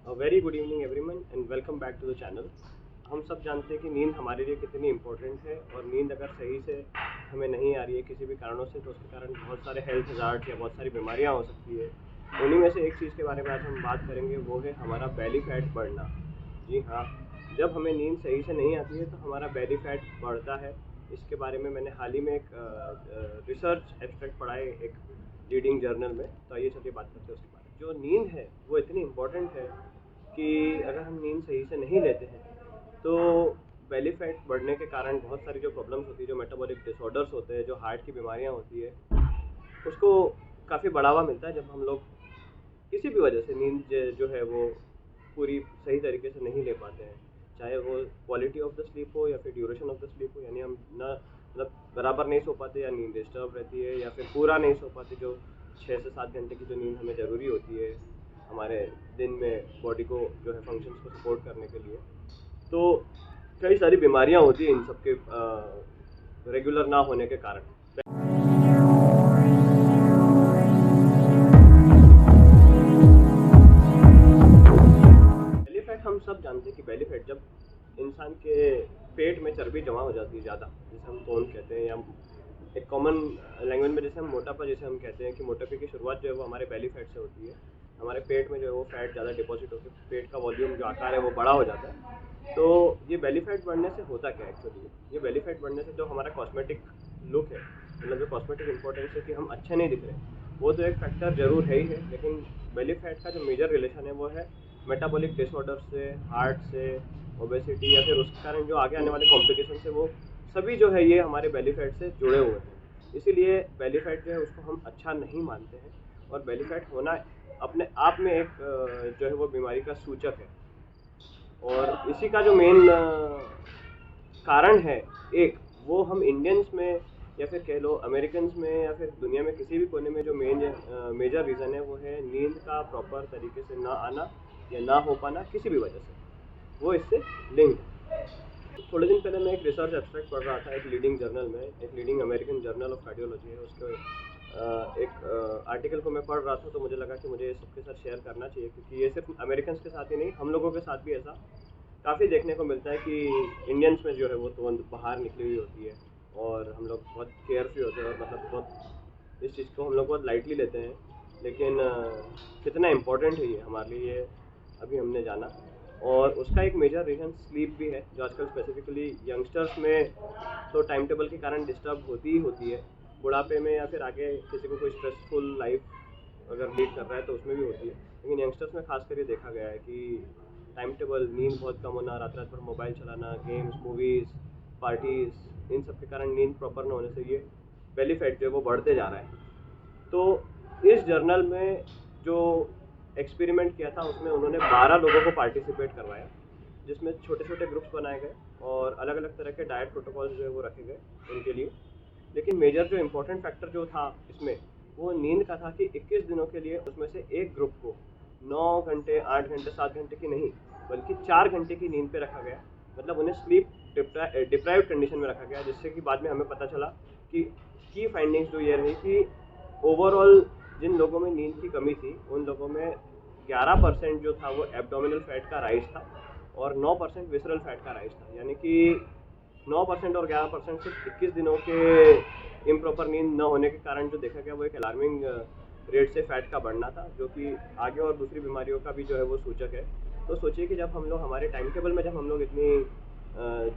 Very good evening everyone and welcome back to the channel. हम सब जानते हैं कि नींद हमारे लिए कितनी इंपॉर्टेंट है और नींद अगर सही से हमें नहीं आ रही है किसी भी कारणों से तो उसके कारण बहुत सारे हेल्थ हज़ार्ड या बहुत सारी बीमारियां हो सकती है। उन्हीं में से एक चीज़ के बारे में आज हम बात करेंगे, वो है हमारा बेली फैट बढ़ना। जी हाँ, जब हमें नींद सही से नहीं आती है तो हमारा बेली फैट बढ़ता है। इसके बारे में मैंने हाल ही में एक रिसर्च एब्स्ट्रैक्ट पढ़ा है एक रीडिंग जर्नल में, तो आइए चलिए बात करते हैं उसके बारे में। जो नींद है वो इतनी इम्पोर्टेंट है कि अगर हम नींद सही से नहीं लेते हैं तो बेली फैट बढ़ने के कारण बहुत सारी जो प्रॉब्लम्स होती है, जो मेटाबॉलिक डिसऑर्डर्स होते हैं, जो हार्ट की बीमारियां होती है, उसको काफ़ी बढ़ावा मिलता है जब हम लोग किसी भी वजह से नींद जो है वो पूरी सही तरीके से नहीं ले पाते हैं। चाहे वो क्वालिटी ऑफ द स्लीप हो या फिर ड्यूरेशन ऑफ द स्लीप हो, यानी हम ना मतलब बराबर नहीं सो पाते या नींद डिस्टर्ब रहती है या फिर पूरा नहीं सो पाते। जो 6 से 7 घंटे की जो नींद हमें ज़रूरी होती है हमारे दिन में बॉडी को जो है फंक्शंस को सपोर्ट करने के लिए, तो कई सारी बीमारियां होती हैं इन सब के रेगुलर ना होने के कारण। बेली फैट, हम सब जानते हैं कि बेली फैट जब इंसान के पेट में चर्बी जमा हो जाती है ज़्यादा, जिसे हम टोन कहते हैं, या एक कॉमन लैंग्वेज में जैसे हम मोटापा जैसे हम कहते हैं कि मोटापे की शुरुआत जो है वो हमारे बेली फैट से होती है। हमारे पेट में जो है वो फैट ज़्यादा डिपॉजिट होकर पेट का वॉल्यूम जो आकार है वो बड़ा हो जाता है। तो ये बेली फैट बढ़ने से होता क्या है एक्चुअली? ये बेली फैट बढ़ने से जो हमारा कॉस्मेटिक लुक है, मतलब जो कॉस्मेटिक इंपॉर्टेंस है कि हम अच्छे नहीं दिख रहे, वो तो एक फैक्टर जरूर है ही है, लेकिन बेली फैट का जो मेजर रिलेशन है वो है मेटाबॉलिक डिसऑर्डर से, हार्ट से, ओबेसिटी या फिर उसके कारण जो आगे आने वाले कॉम्प्लिकेशन है, वो सभी जो है ये हमारे बेली फैट से जुड़े हुए हैं। इसीलिए बेली फैट जो है उसको हम अच्छा नहीं मानते हैं, और बेली फैट होना अपने आप में एक जो है वो बीमारी का सूचक है। और इसी का जो मेन कारण है एक, वो हम इंडियंस में या फिर कह लो अमेरिकन में या फिर दुनिया में किसी भी कोने में जो मेजर रीज़न है वो है नींद का प्रॉपर तरीके से ना आना या ना हो पाना किसी भी वजह से, वो इससे लिंक्ड है। थोड़े दिन पहले मैं एक रिसर्च एब्स्ट्रैक्ट पढ़ रहा था एक लीडिंग जर्नल में, एक leading American journal of cardiology है, उसके एक आर्टिकल को मैं पढ़ रहा था, तो मुझे लगा कि मुझे ये सबके साथ शेयर करना चाहिए, क्योंकि ये सिर्फ अमेरिकन के साथ ही नहीं, हम लोगों के साथ भी ऐसा काफ़ी देखने को मिलता है कि इंडियंस में जो है वो तुरंत बाहर निकली हुई होती है और हम लोग बहुत केयरफ्री होते हैं, और मतलब बहुत इस चीज़ को हम लोग बहुत लाइटली लेते हैं। लेकिन कितना इम्पोर्टेंट है ये हमारे लिए, अभी हमने जाना। और उसका एक मेजर रीज़न स्लीप भी है, जो आजकल स्पेसिफिकली यंगस्टर्स में तो टाइम टेबल के कारण डिस्टर्ब होती ही होती है, बुढ़ापे में या फिर आगे किसी को कोई स्ट्रेसफुल लाइफ अगर लीड कर रहा है तो उसमें भी होती है। लेकिन यंगस्टर्स में खासकर ये देखा गया है कि टाइम टेबल, नींद बहुत कम होना, रात रात भर मोबाइल चलाना, गेम्स, मूवीज़, पार्टीज़, इन सब के कारण नींद प्रॉपर न होने से ये बेली फैट जो है वो बढ़ते जा रहा है। तो इस जर्नल में जो एक्सपेरिमेंट किया था उसमें उन्होंने 12 लोगों को पार्टिसिपेट करवाया, जिसमें छोटे छोटे ग्रुप्स बनाए गए और अलग अलग तरह के डाइट प्रोटोकॉल्स जो है वो रखे गए उनके लिए। लेकिन मेजर जो इम्पोर्टेंट फैक्टर जो था इसमें, वो नींद का था कि 21 दिनों के लिए उसमें से एक ग्रुप को 9 घंटे, 8 घंटे, 7 घंटे की नहीं, बल्कि 4 घंटे की नींद पे रखा गया। मतलब उन्हें स्लीप डिप्राइव्ड कंडीशन में रखा गया, जिससे कि बाद में हमें पता चला कि की फाइंडिंग्स जो ये रही कि ओवरऑल जिन लोगों में नींद की कमी थी उन लोगों में 11% जो था वो एब्डोमिनल फैट का राइज था और 9% विसरल फैट का राइज था। यानी कि 9% और 11% सिर्फ 21 दिनों के इम्प्रॉपर नींद न होने के कारण जो देखा गया वो एक अलार्मिंग रेट से फैट का बढ़ना था, जो कि आगे और दूसरी बीमारियों का भी जो है वो सूचक है। तो सोचिए कि जब हम लोग हमारे टाइम टेबल में जब हम लोग इतनी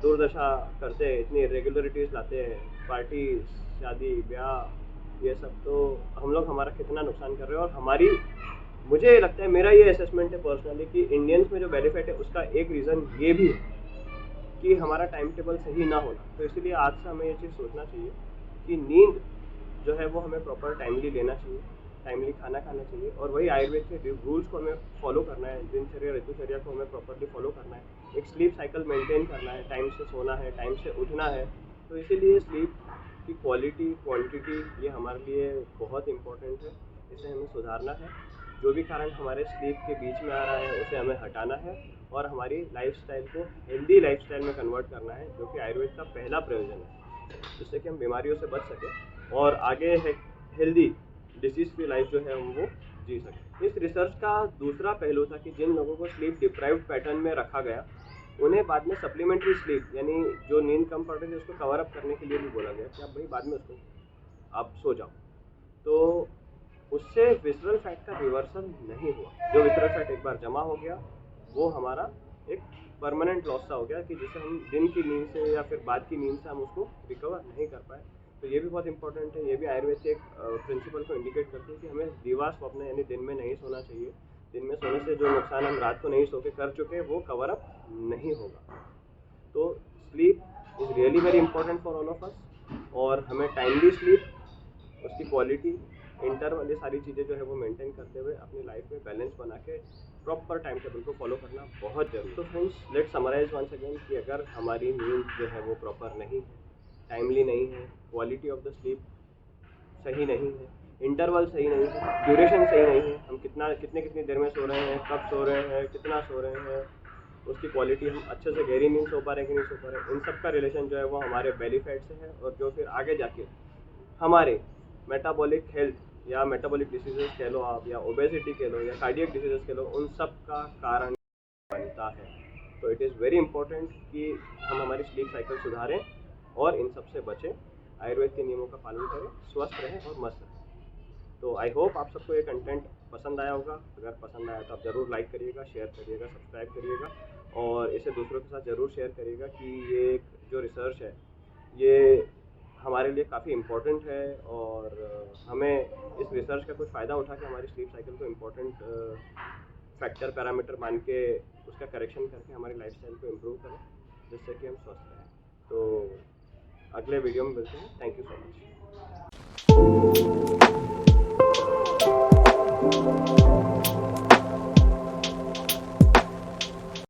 दुर्दशा करते हैं, इतनी रेगुलरिटीज़ लाते हैं, पार्टी, शादी, ब्याह, ये सब, तो हम लोग हमारा कितना नुकसान कर रहे हैं। और हमारी, मुझे लगता है, मेरा ये असेसमेंट है पर्सनली कि इंडियंस में जो बेनिफिट है उसका एक रीज़न ये भी है कि हमारा टाइम टेबल सही ना होना। तो इसीलिए आज से हमें ये चीज़ सोचना चाहिए कि नींद जो है वो हमें प्रॉपर टाइमली लेना चाहिए, टाइमली खाना खाना चाहिए, और वही आयुर्वेद के रूल्स को हमें फॉलो करना है, दिनचर्या ऋतुचर्या को हमें प्रॉपरली फॉलो करना है, एक स्लीप साइकिल मेंटेन करना है, टाइम से सोना है, टाइम से उठना है। तो इसीलिए स्लीप की क्वालिटी, क्वांटिटी, ये हमारे लिए बहुत इंपॉर्टेंट है, इसे हमें सुधारना है। जो भी कारण हमारे स्लीप के बीच में आ रहा है उसे हमें हटाना है और हमारी लाइफस्टाइल को हेल्दी लाइफस्टाइल में कन्वर्ट करना है, जो कि आयुर्वेद का पहला प्रयोजन है, जिससे कि हम बीमारियों से बच सकें और आगे हेल्दी डिसीज़ फ्री लाइफ जो है हम वो जी सके। इस रिसर्च का दूसरा पहलू था कि जिन लोगों को स्लीप डिप्राइव्ड पैटर्न में रखा गया, उन्हें बाद में सप्लीमेंट्री स्लीप यानी जो नींद कम पड़ रही थी उसको कवर अप करने के लिए भी बोला गया कि आप भाई बाद में उसको आप सो जाओ। तो उससे विसरल फैट का रिवर्सल नहीं हुआ। जो विसरल फैट एक बार जमा हो गया वो हमारा एक परमानेंट लॉस सा हो गया कि जिसे हम दिन की नींद से या फिर बाद की नींद से हम उसको रिकवर नहीं कर पाए। तो ये भी बहुत इंपॉर्टेंट है। ये भी आयुर्वेद के एक प्रिंसिपल को इंडिकेट करती है कि हमें दिवा स्वप्न यानी दिन में नहीं सोना चाहिए। दिन में सोने से जो नुकसान हम रात को नहीं सो के कर चुके वो कवर अप नहीं होगा। तो sleep is really very important for all of us, और हमें टाइमली स्लीप, उसकी क्वालिटी, इंटरवल, ये सारी चीज़ें जो है वो मेंटेन करते हुए अपनी लाइफ में बैलेंस बना के प्रॉपर टाइम टेबल को फॉलो करना बहुत जरूरी है। तो friends, let summarise once again कि अगर हमारी नींद जो है वो प्रॉपर नहीं है, टाइमली नहीं है, क्वालिटी ऑफ द स्लीप सही नहीं है, इंटरवल सही नहीं है, ड्यूरेशन सही नहीं है, हम कितनी देर में सो रहे हैं, कब सो रहे हैं, कितना सो रहे हैं, उसकी क्वालिटी, हम अच्छे से गहरी नींद सो पा रहे हैं कि नहीं सो पा रहे हैं, इन सब का रिलेशन जो है वो हमारे बेली फैट से है, और जो फिर आगे जाके हमारे मेटाबॉलिक हेल्थ या मेटाबॉलिक डिसीजेस कह लो आप, या ओबेसिटी कह लो, या कार्डियक डिसीजेस कह लो, उन सब का कारण बनता है। तो इट इज़ वेरी इंपॉर्टेंट कि हम हमारी स्लीप साइकिल सुधारें और इन सब से बचें, आयुर्वेद के नियमों का पालन करें, स्वस्थ रहें और मस्त रहें। तो आई होप आप सबको ये कंटेंट पसंद आया होगा। अगर पसंद आया तो आप ज़रूर लाइक करिएगा, शेयर करिएगा, सब्सक्राइब करिएगा, और इसे दूसरों के साथ ज़रूर शेयर करिएगा कि ये जो रिसर्च है ये हमारे लिए काफ़ी इम्पोर्टेंट है, और हमें इस रिसर्च का कुछ फ़ायदा उठा के हमारी स्लीप साइकिल को इम्पोर्टेंट फैक्टर पैरामीटर मान के उसका करेक्शन करके हमारी लाइफस्टाइल को इम्प्रूव करें, जिससे कि हम स्वस्थ रहें। तो अगले वीडियो में मिलते हैं। Thank you so much.